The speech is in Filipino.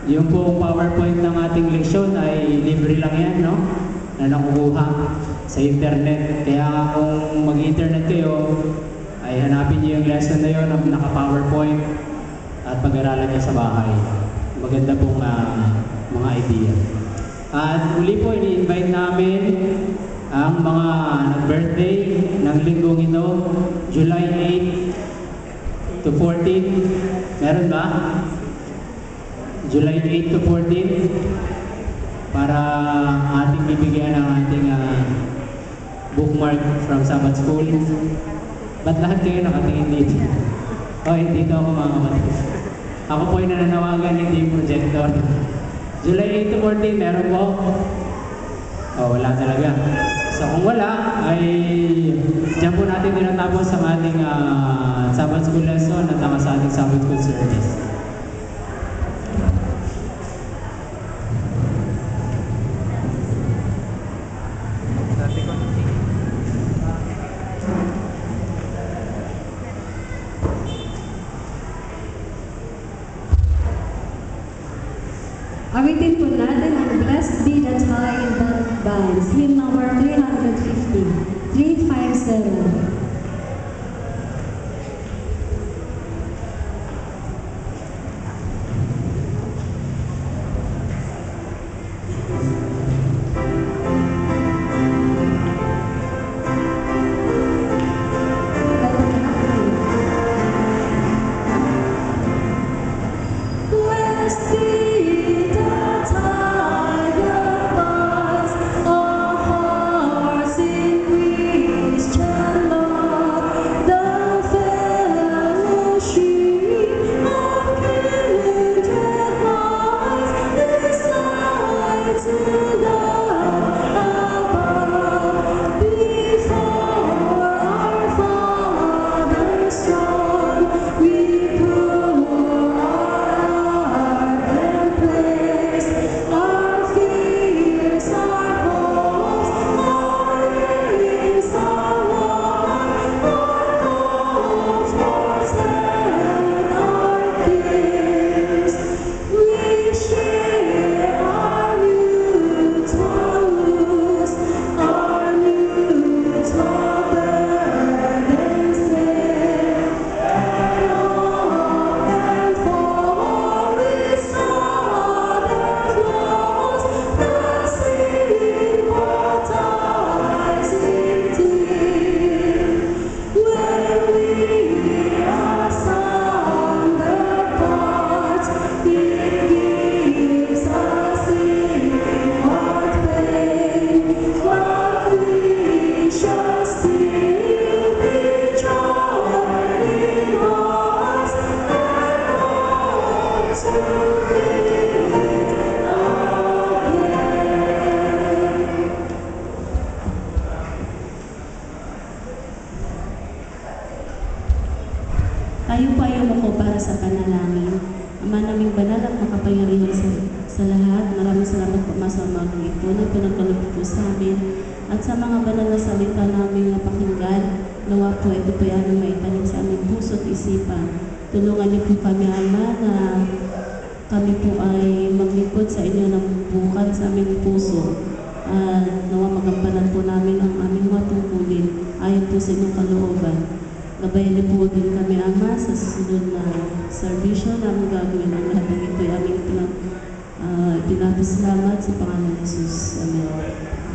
Yung pong PowerPoint ng ating leksyon ay libre lang yan, no? Na nakukuha sa internet. Kaya kung mag-internet kayo, ay hanapin niyo yung lesson na yun na naka-PowerPoint at pag-aralan niyo sa bahay. Maganda pong mga idea. At uli po, ini-invite namin ang mga nag-birthday ng linggong ito, July 8 to 14. Meron ba? July 8 to 14 para ating bibigyan ng ating bookmark from Sabbath School. Ba't lahat kayo nakatingin dito? Dito ako mga kapatid. Ako po ay nananawagan, hindi yung projector. July 8 to 14, meron po? Wala talaga. So kung wala, ay dyan po natin tinatapos ang ating Sabbath School lesson at ang sa ating Sabbath School service. Awitin po natin ang Blessed Be the Tie That Binds, hymn number 350, 357. Tayo po ay umuko para sa panalangin. Ama naming banal at makapangyarihan sa lahat, maraming salamat po sa mga ito na pinagkaloob po sa amin at sa mga banal na salita namin na pakinggan. Nawa po ito po yan ang maitanim sa aming puso at isipan. Tulungan niyo po kami, Ama, na kami po ay maglingkod sa inyo ng bukal sa aming puso. Nawa magampanan po namin ang aming mga tungkulin ayon po sa inyong kalooban. Gabayan niyo po din kami, Ama, sa susunod na servisyo na aming gagawin. Ang lahat ng ito ay aming pinapasalamat sa Panginoon Jesus. Amen.